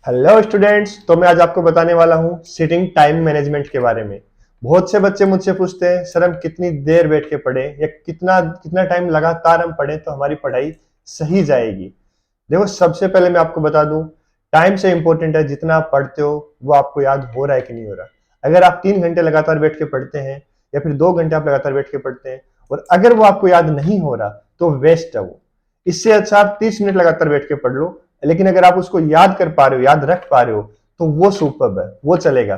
Hello students, तो मैं आज आपको बताने वाला हूँ सिटिंग टाइम मैनेजमेंट के बारे में। बहुत से बच्चे मुझसे पूछते हैं सर हम कितनी देर बैठ के पढ़े या कितना कितना टाइम लगातार हम पढ़े तो हमारी पढ़ाई सही जाएगी। देखो, सबसे पहले मैं आपको बता दूं, टाइम से इंपॉर्टेंट है जितना आप पढ़ते हो वो आपको याद हो रहा है कि नहीं हो रहा। अगर आप 3 घंटे लगातार बैठ के पढ़ते हैं या फिर 2 घंटे आप लगातार बैठ के पढ़ते हैं और अगर वो आपको याद नहीं हो रहा तो वेस्ट है वो। इससे अच्छा आप 30 मिनट लगातार बैठ के पढ़ लो, लेकिन अगर आप उसको याद कर पा रहे हो, याद रख पा रहे हो तो वो सुपर्ब है, वो चलेगा।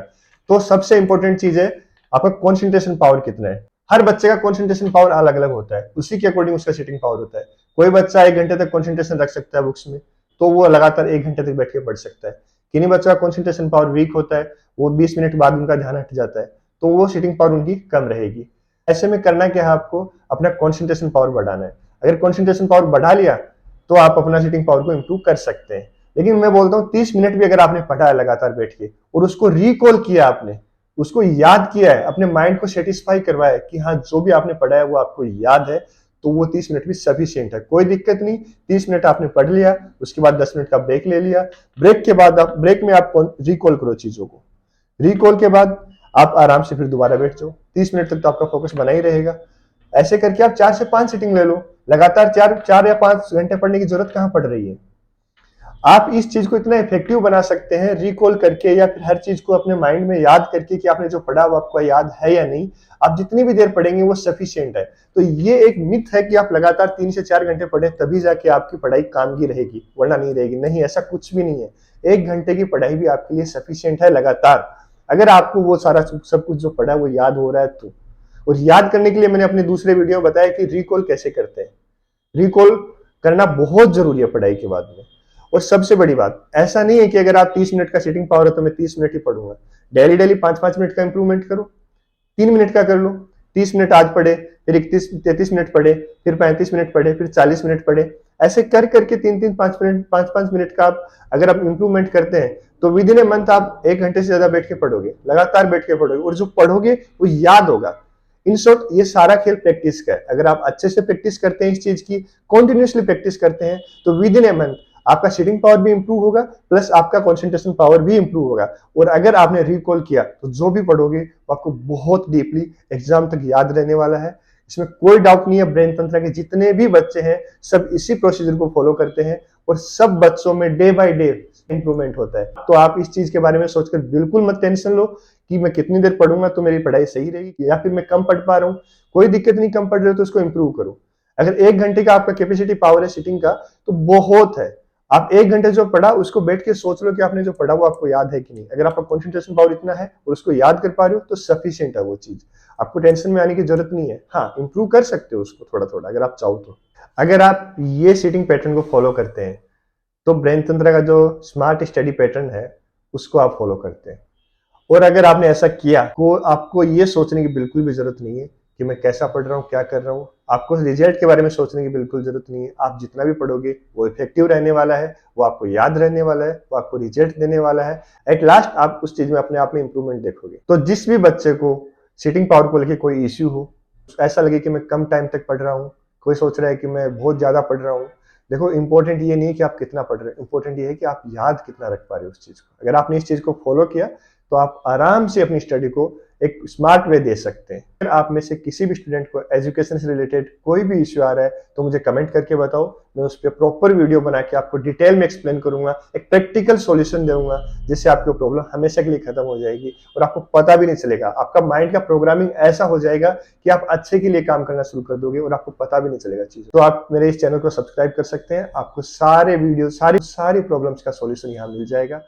तो सबसे इंपॉर्टेंट चीज है आपका कॉन्सेंट्रेशन पावर कितना है। हर बच्चे का कॉन्सेंट्रेशन पावर अलग अलग होता है, उसी के अकॉर्डिंग उसका सिटिंग पावर होता है। कोई बच्चा 1 घंटे तक कॉन्सेंट्रेशन रख सकता है बुक्स में, तो वो लगातार 1 घंटे तक बैठ के पढ़ सकता है। किन्हीं बच्चों का कॉन्सेंट्रेशन पावर वीक होता है, वो 20 मिनट बाद उनका ध्यान हट जाता है, तो वो सिटिंग पावर उनकी कम रहेगी। ऐसे में करना क्या है, आपको अपना कॉन्सेंट्रेशन पावर बढ़ाना है। अगर कॉन्सेंट्रेशन पावर बढ़ा लिया तो आप अपना सिटिंग पावर को इंप्रूव कर सकते हैं। लेकिन मैं बोलता हूँ 30 मिनट भी अगर आपने पढ़ा है लगातार बैठ के और उसको रिकॉल किया, आपने उसको याद किया है, अपने माइंड को सेटिस्फाई करवाया कि हाँ जो भी आपने पढ़ा है वो आपको याद है, तो वो 30 मिनट भी सफिशियंट है, कोई दिक्कत नहीं। 30 मिनट आपने पढ़ लिया, उसके बाद 10 मिनट का ब्रेक ले लिया। ब्रेक के बाद आप ब्रेक में आप रिकॉल करो चीजों को। रिकॉल के बाद आप आराम से फिर दोबारा बैठ जाओ। 30 मिनट तक तो आपका फोकस बना ही रहेगा। ऐसे करके आप 4 से 5 सीटिंग ले लो। लगातार 4 या 5 घंटे पढ़ने की जरूरत कहां पड़ रही है। आप इस चीज को इतना इफेक्टिव बना सकते हैं रिकॉल करके या फिर हर चीज को अपने माइंड में याद करके कि आपने जो पढ़ा वो आपको याद है या नहीं। आप जितनी भी देर पढ़ेंगे वो सफिशियंट है। तो ये एक मिथ है कि आप लगातार 3 से 4 घंटे पढ़ें तभी जाके आपकी पढ़ाई काम की रहेगी, वरना नहीं रहेगी। नहीं, ऐसा कुछ भी नहीं है। 1 घंटे की पढ़ाई भी आपके लिए सफिशियंट है लगातार, अगर आपको वो सारा सब कुछ जो पढ़ा है वो याद हो रहा है तो। और याद करने के लिए मैंने अपने दूसरे वीडियो में बताया कि रिकॉल कैसे करते हैं। रिकॉल करना बहुत जरूरी है पढ़ाई के बाद में। और सबसे बड़ी बात, ऐसा नहीं है कि अगर आप 30 मिनट का सीटिंग पावर है तो मैं 30 मिनट ही पढ़ूंगा। डेली डेली 5-5 मिनट का इंप्रूवमेंट करो। 3 मिनट का कर लो। 30 मिनट आज पढ़े, फिर 31-33 मिनट पढ़े, फिर 35 मिनट पढ़े, फिर 40 मिनट पढ़े। ऐसे कर करके 3-3 5 मिनट 5-5 मिनट का आप अगर आप इंप्रूवमेंट करते हैं तो विद इन ए मंथ आप 1 घंटे से ज्यादा बैठ के पढ़ोगे, लगातार बैठ के पढ़ोगे, और जो पढ़ोगे वो याद होगा। इन शॉर्ट, ये सारा खेल प्रैक्टिस का है। अगर आप अच्छे से प्रैक्टिस करते हैं, इस चीज की कंटिन्यूअसली प्रैक्टिस करते हैं, तो विद इन ए मंथ आपका सीटिंग पावर भी इंप्रूव होगा, प्लस आपका कंसंट्रेशन पावर भी इंप्रूव होगा। और अगर आपने रिकॉल किया तो जो भी पढ़ोगे वो आपको बहुत डीपली एग्जाम तक याद रहने वाला है। इसमें कोई डाउट नहीं है। ब्रेन तंत्र के जितने भी बच्चे हैं सब इसी प्रोसीजर को फॉलो करते हैं और सब बच्चों में डे बाय डे इंप्रूवमेंट होता है। तो आप इस चीज के बारे में सोचकर बिल्कुल मत टेंशन लो कि मैं कितनी देर पढ़ूंगा तो मेरी पढ़ाई सही रहेगी, या फिर मैं कम पढ़ पा रहा हूँ। कोई दिक्कत नहीं, कम पढ़ रहे हो तो उसको इंप्रूव करो। अगर 1 घंटे का आपका कैपेसिटी पावर है सिटिंग का तो बहुत है। आप 1 घंटे जो पढ़ा उसको बैठ के सोच लो कि आपने जो पढ़ा वो आपको याद है कि नहीं। अगर आपका कॉन्सेंट्रेशन पावर इतना है और उसको याद कर पा रहे हो तो सफिशियंट है वो चीज। आपको टेंशन में आने की जरूरत नहीं है। हाँ, इंप्रूव कर सकते हो उसको थोड़ा थोड़ा अगर आप चाहो तो। अगर आप ये सीटिंग पैटर्न को फॉलो करते हैं तो ब्रेन तंत्र का जो स्मार्ट स्टडी पैटर्न है उसको आप फॉलो करते हैं। और अगर आपने ऐसा किया तो आपको ये सोचने की बिल्कुल भी जरूरत नहीं है कि मैं कैसा पढ़ रहा हूँ, क्या कर रहा हूँ। आपको रिजल्ट के बारे में सोचने की बिल्कुल जरूरत नहीं है। आप जितना भी पढ़ोगे वो इफेक्टिव रहने वाला है, वो आपको याद रहने वाला है, वो आपको रिजल्ट देने वाला है। एट लास्ट आप उस चीज में अपने आप में इंप्रूवमेंट देखोगे। तो जिस भी बच्चे को सीटिंग पावर को लेकर कोई इश्यू हो, ऐसा लगे कि मैं कम टाइम तक पढ़ रहा हूँ, कोई सोच रहा है कि मैं बहुत ज्यादा पढ़ रहा हूँ, देखो इंपॉर्टेंट ये नहीं है कि आप कितना पढ़ रहे हो, इंपॉर्टेंट ये है कि आप याद कितना रख पा रहे हो उस चीज को। अगर आपने इस चीज को फॉलो किया तो आप आराम से अपनी स्टडी को एक स्मार्ट वे दे सकते हैं। अगर आप में से किसी भी स्टूडेंट को एजुकेशन से रिलेटेड कोई भी इश्यू आ रहा है तो मुझे कमेंट करके बताओ। मैं उस पर प्रॉपर वीडियो बना के आपको डिटेल में एक्सप्लेन करूंगा, एक प्रैक्टिकल सॉल्यूशन दूंगा, जिससे आपकी प्रॉब्लम हमेशा के लिए खत्म हो जाएगी और आपको पता भी नहीं चलेगा। आपका माइंड का प्रोग्रामिंग ऐसा हो जाएगा कि आप अच्छे के लिए काम करना शुरू कर दोगे और आपको पता भी नहीं चलेगा चीज। तो आप मेरे इस चैनल को सब्सक्राइब कर सकते हैं। आपको सारे वीडियो सारी प्रॉब्लम्स का सॉल्यूशन यहाँ मिल जाएगा।